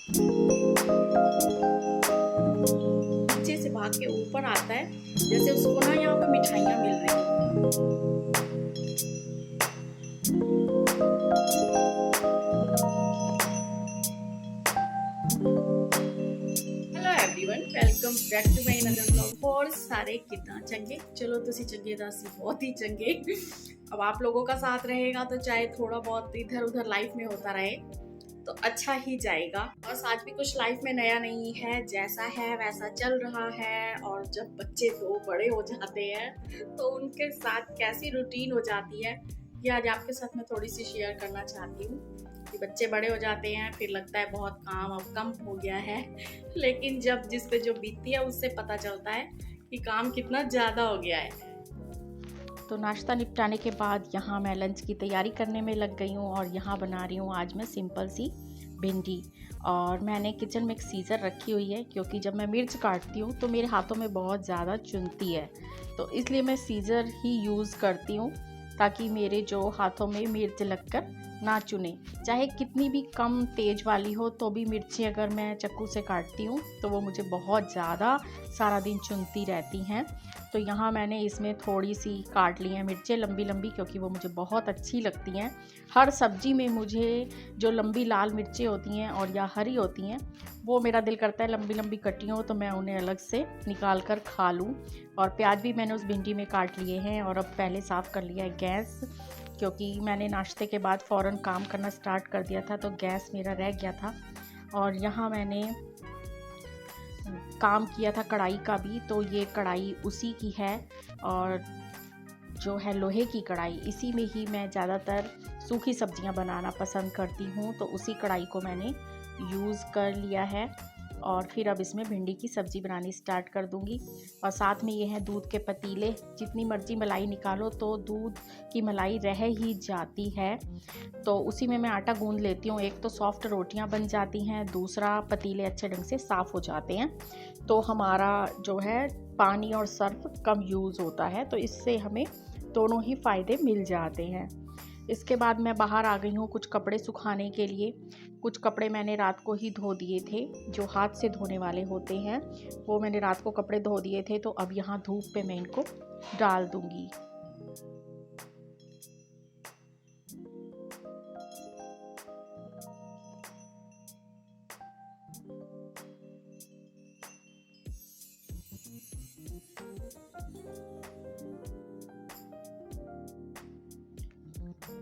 नीचे से भाग के ऊपर आता है, जैसे उसको ना यहाँ पे मिठाइयाँ मिल रही हैं। Hello everyone, welcome back to my another vlog. और सारे कितना चंगे, चलो तुसी चंगे दा सी बहुत ही चंगे। अब आप लोगों का साथ रहेगा तो चाहे थोड़ा बहुत इधर उधर लाइफ में होता रहे तो अच्छा ही जाएगा। बस आज भी कुछ लाइफ में नया नहीं है, जैसा है वैसा चल रहा है। और जब बच्चे दो बड़े हो जाते हैं तो उनके साथ कैसी रूटीन हो जाती है, ये आज आपके साथ मैं थोड़ी सी शेयर करना चाहती हूँ। कि बच्चे बड़े हो जाते हैं, फिर लगता है बहुत काम अब कम हो गया है, लेकिन जब जिस पे जो बीतती है उससे पता चलता है कि काम कितना ज़्यादा हो गया है। तो नाश्ता निपटाने के बाद यहाँ मैं लंच की तैयारी करने में लग गई हूँ और यहाँ बना रही हूँ आज मैं सिंपल सी भिंडी। और मैंने किचन में एक सीज़र रखी हुई है, क्योंकि जब मैं मिर्च काटती हूँ तो मेरे हाथों में बहुत ज़्यादा चुनती है, तो इसलिए मैं सीज़र ही यूज़ करती हूँ ताकि मेरे जो हाथों में मिर्च लगकर ना चुने। चाहे कितनी भी कम तेज़ वाली हो तो भी मिर्ची अगर मैं चाकू से काटती हूँ तो वो मुझे बहुत ज़्यादा सारा दिन चुनती रहती हैं। तो यहाँ मैंने इसमें थोड़ी सी काट ली हैं मिर्चें लंबी लंबी, क्योंकि वो मुझे बहुत अच्छी लगती हैं। हर सब्जी में मुझे जो लंबी लाल मिर्चें होती हैं और या हरी होती हैं, वो मेरा दिल करता है लंबी लंबी कटी हो तो मैं उन्हें अलग से निकाल कर खा लूँ। और प्याज भी मैंने उस भिंडी में काट लिए हैं। और अब पहले साफ़ कर लिया है गैस, क्योंकि मैंने नाश्ते के बाद फ़ौरन काम करना स्टार्ट कर दिया था तो गैस मेरा रह गया था। और यहाँ मैंने काम किया था कढ़ाई का भी, तो ये कढ़ाई उसी की है। और जो है लोहे की कढ़ाई, इसी में ही मैं ज़्यादातर सूखी सब्जियां बनाना पसंद करती हूँ, तो उसी कढ़ाई को मैंने यूज़ कर लिया है। और फिर अब इसमें भिंडी की सब्ज़ी बनानी स्टार्ट कर दूंगी। और साथ में ये हैं दूध के पतीले, जितनी मर्ज़ी मलाई निकालो तो दूध की मलाई रह ही जाती है, तो उसी में मैं आटा गूंद लेती हूँ। एक तो सॉफ्ट रोटियां बन जाती हैं, दूसरा पतीले अच्छे ढंग से साफ़ हो जाते हैं, तो हमारा जो है पानी और सर्फ कम यूज़ होता है, तो इससे हमें दोनों ही फ़ायदे मिल जाते हैं। इसके बाद मैं बाहर आ गई हूँ कुछ कपड़े सुखाने के लिए। कुछ कपड़े मैंने रात को ही धो दिए थे, जो हाथ से धोने वाले होते हैं, वो मैंने रात को कपड़े धो दिए थे। तो अब यहाँ धूप पे मैं इनको डाल दूँगी।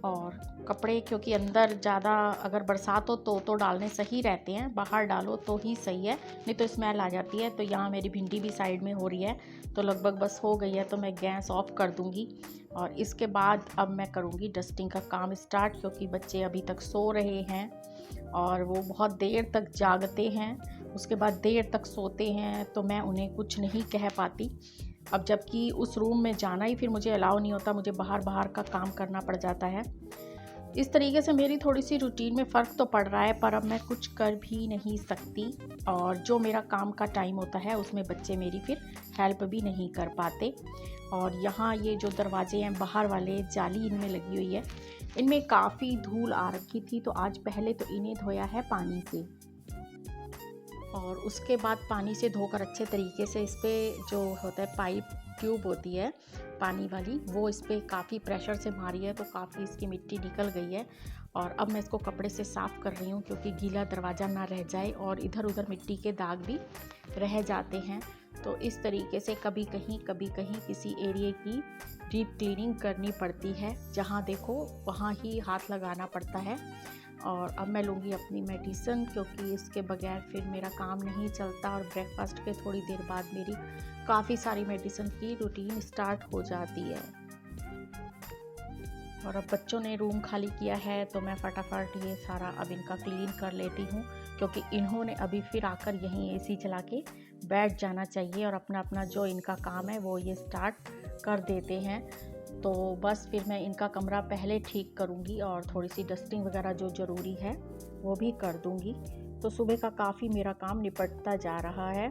और कपड़े क्योंकि अंदर ज़्यादा अगर बरसात हो तो डालने सही रहते हैं, बाहर डालो तो ही सही है, नहीं तो स्मेल आ जाती है। तो यहाँ मेरी भिंडी भी साइड में हो रही है, तो लगभग बस हो गई है, तो मैं गैस ऑफ कर दूँगी। और इसके बाद अब मैं करूँगी डस्टिंग का काम स्टार्ट, क्योंकि बच्चे अभी तक सो रहे हैं और वो बहुत देर तक जागते हैं, उसके बाद देर तक सोते हैं, तो मैं उन्हें कुछ नहीं कह पाती। अब जबकि उस रूम में जाना ही फिर मुझे अलाउ नहीं होता, मुझे बाहर का काम करना पड़ जाता है। इस तरीके से मेरी थोड़ी सी रूटीन में फ़र्क तो पड़ रहा है, पर अब मैं कुछ कर भी नहीं सकती। और जो मेरा काम का टाइम होता है उसमें बच्चे मेरी फिर हेल्प भी नहीं कर पाते। और यहाँ ये जो दरवाजे हैं बाहर वाले, जाली इनमें लगी हुई है, इनमें काफ़ी धूल आ रखी थी, तो आज पहले तो इन्हें धोया है पानी से, और उसके बाद पानी से धोकर अच्छे तरीके से इस पर जो होता है पाइप ट्यूब होती है पानी वाली, वो इस पर काफ़ी प्रेशर से मारी है, तो काफ़ी इसकी मिट्टी निकल गई है। और अब मैं इसको कपड़े से साफ़ कर रही हूँ, क्योंकि गीला दरवाज़ा ना रह जाए और इधर उधर मिट्टी के दाग भी रह जाते हैं। तो इस तरीके से कभी कहीं किसी एरिया की डीप क्लीनिंग करनी पड़ती है, जहाँ देखो वहाँ ही हाथ लगाना पड़ता है। और अब मैं लूँगी अपनी मेडिसिन, क्योंकि इसके बगैर फिर मेरा काम नहीं चलता। और ब्रेकफास्ट के थोड़ी देर बाद मेरी काफ़ी सारी मेडिसिन की रूटीन स्टार्ट हो जाती है। और अब बच्चों ने रूम खाली किया है, तो मैं फटाफट ये सारा अब इनका क्लीन कर लेती हूँ, क्योंकि इन्होंने अभी फिर आकर यहीं एसी चला के बैठ जाना चाहिए और अपना अपना जो इनका काम है वो ये स्टार्ट कर देते हैं। तो बस फिर मैं इनका कमरा पहले ठीक करूँगी और थोड़ी सी डस्टिंग वगैरह जो ज़रूरी है वो भी कर दूँगी। तो सुबह का काफ़ी मेरा काम निपटता जा रहा है।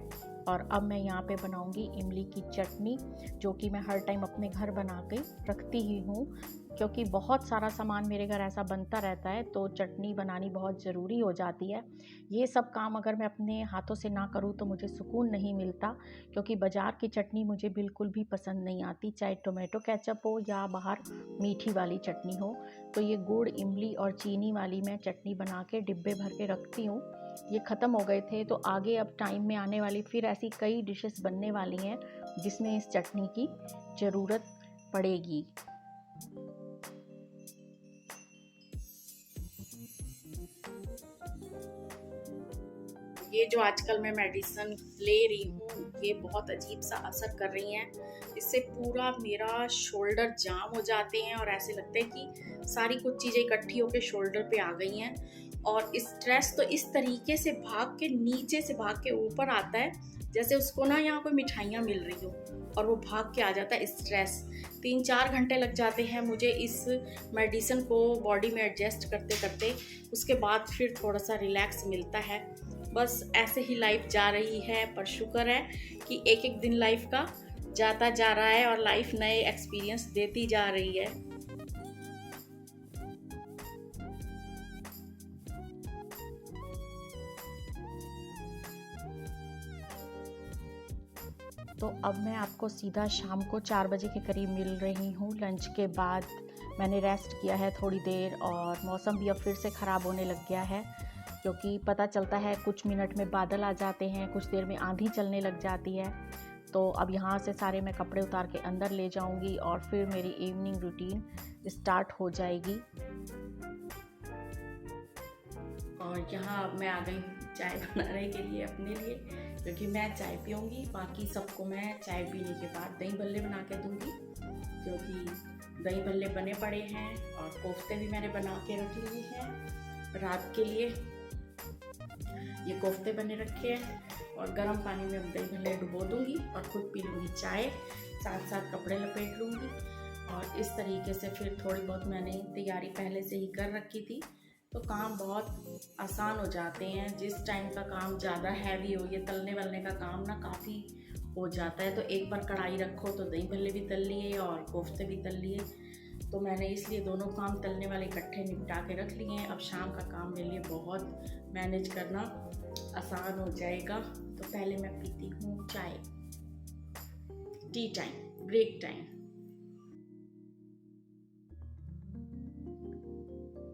और अब मैं यहाँ पे बनाऊँगी इमली की चटनी, जो कि मैं हर टाइम अपने घर बना के रखती ही हूँ। क्योंकि बहुत सारा सामान मेरे घर ऐसा बनता रहता है तो चटनी बनानी बहुत ज़रूरी हो जाती है। ये सब काम अगर मैं अपने हाथों से ना करूँ तो मुझे सुकून नहीं मिलता, क्योंकि बाज़ार की चटनी मुझे बिल्कुल भी पसंद नहीं आती, चाहे टोमेटो केचप हो या बाहर मीठी वाली चटनी हो। तो ये गुड़, इमली और चीनी वाली मैं चटनी बना के डिब्बे भर के रखती हूँ। ये ख़त्म हो गए थे तो आगे अब टाइम में आने वाली फिर ऐसी कई डिशेस बनने वाली हैं जिसमें इस चटनी की ज़रूरत पड़ेगी। ये जो आजकल मैं मेडिसिन ले रही हूँ ये बहुत अजीब सा असर कर रही हैं। इससे पूरा मेरा शोल्डर जाम हो जाते हैं और ऐसे लगता है कि सारी कुछ चीज़ें इकट्ठी होकर शोल्डर पे आ गई हैं। और स्ट्रेस तो इस तरीके से भाग के नीचे से भाग के ऊपर आता है जैसे उसको ना यहाँ कोई मिठाइयाँ मिल रही हो और वो भाग के आ जाता है स्ट्रेस। 3-4 घंटे लग जाते हैं मुझे इस मेडिसिन को बॉडी में एडजस्ट करते करते। उसके बाद फिर थोड़ा सा रिलैक्स मिलता है। बस ऐसे ही लाइफ जा रही है, पर शुक्र है कि एक एक दिन लाइफ का जाता जा रहा है और लाइफ नए एक्सपीरियंस देती जा रही है। तो अब मैं आपको सीधा शाम को 4 बजे के करीब मिल रही हूँ। लंच के बाद मैंने रेस्ट किया है थोड़ी देर और मौसम भी अब फिर से ख़राब होने लग गया है, क्योंकि पता चलता है कुछ मिनट में बादल आ जाते हैं, कुछ देर में आंधी चलने लग जाती है। तो अब यहाँ से सारे मैं कपड़े उतार के अंदर ले जाऊँगी और फिर मेरी इवनिंग रूटीन स्टार्ट हो जाएगी। और यहाँ अब मैं आ गई चाय बनाने के लिए अपने लिए, क्योंकि मैं चाय पीऊँगी। बाकी सबको मैं चाय पीने के बाद दही भल्ले बना के दूँगी, क्योंकि दही भल्ले बने पड़े हैं और कोफ्ते भी मैंने बना के रख लिए हैं रात के लिए। ये कोफ्ते बने रखे हैं और गर्म पानी में दही भल्ले डुबो दूँगी और खुद पी लूँगी चाय, साथ साथ कपड़े लपेट लूँगी। और इस तरीके से फिर थोड़ी बहुत मैंने तैयारी पहले से ही कर रखी थी, तो काम बहुत आसान हो जाते हैं। जिस टाइम का काम ज़्यादा हैवी हो, ये तलने वलने का काम ना काफ़ी हो जाता है, तो एक बार कढ़ाई रखो तो दही भल्ले भी तल लिए और कोफ्ते भी तल लिए। तो मैंने इसलिए दोनों काम तलने वाले इकट्ठे निपटा के रख लिए हैं। अब शाम का काम मेरे लिए बहुत मैनेज करना आसान हो जाएगा। तो पहले मैं पीती हूँ चाय, टी टाइम, ब्रेक टाइम।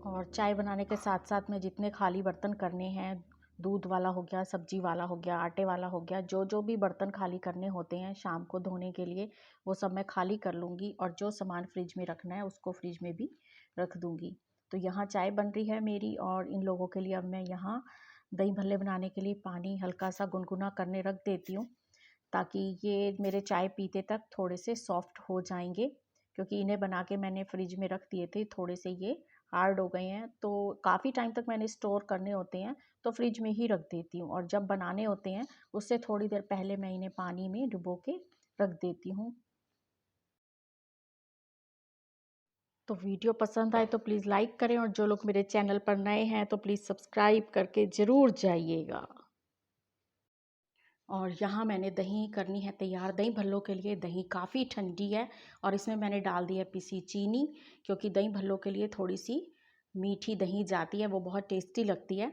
और चाय बनाने के साथ साथ में जितने खाली बर्तन करने हैं, दूध वाला हो गया, सब्जी वाला हो गया, आटे वाला हो गया, जो भी बर्तन खाली करने होते हैं शाम को धोने के लिए, वो सब मैं खाली कर लूँगी। और जो सामान फ्रिज में रखना है उसको फ्रिज में भी रख दूँगी। तो यहाँ चाय बन रही है मेरी और इन लोगों के लिए अब मैं यहाँ दही भल्ले बनाने के लिए पानी हल्का सा गुनगुना करने रख देती हूँ, ताकि ये मेरे चाय पीते तक थोड़े से सॉफ्ट हो जाएंगे, क्योंकि इन्हें बना के मैंने फ्रिज में रख दिए थे, थोड़े से ये हार्ड हो गए हैं। तो काफ़ी टाइम तक मैंने स्टोर करने होते हैं तो फ्रिज में ही रख देती हूँ, और जब बनाने होते हैं उससे थोड़ी देर पहले मैं इन्हें पानी में डुबो के रख देती हूँ। तो वीडियो पसंद आए तो प्लीज़ लाइक करें, और जो लोग मेरे चैनल पर नए हैं तो प्लीज़ सब्सक्राइब करके ज़रूर जाइएगा। और यहाँ मैंने दही करनी है तैयार। दही भल्लों के लिए दही काफ़ी ठंडी है और इसमें मैंने डाल दी है पिसी चीनी, क्योंकि दही भल्लों के लिए थोड़ी सी मीठी दही जाती है, वो बहुत टेस्टी लगती है।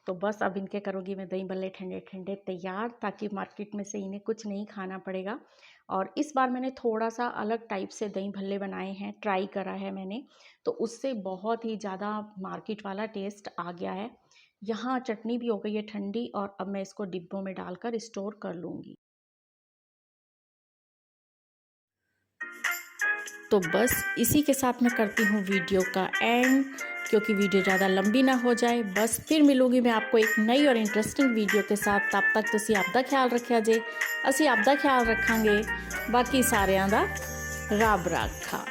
तो बस अब इनके करूँगी मैं दही भल्ले ठंडे ठंडे तैयार, ताकि मार्केट में से इन्हें कुछ नहीं खाना पड़ेगा। और इस बार मैंने थोड़ा सा अलग टाइप से दही भल्ले बनाए हैं, ट्राई करा है मैंने, तो उससे बहुत ही ज़्यादा मार्केट वाला टेस्ट आ गया है। यहाँ चटनी भी हो गई है ठंडी और अब मैं इसको डिब्बों में डालकर स्टोर कर लूँगी। तो बस इसी के साथ मैं करती हूँ वीडियो का एंड, क्योंकि वीडियो ज़्यादा लंबी ना हो जाए। बस फिर मिलूँगी मैं आपको एक नई और इंटरेस्टिंग वीडियो के साथ। तब तक तुसी आपदा ख्याल रखिया जे, असी आपदा ख्याल रखांगे। बाकी सारिਆਂ ਦਾ ਰੱਬ ਰਾਖਾ।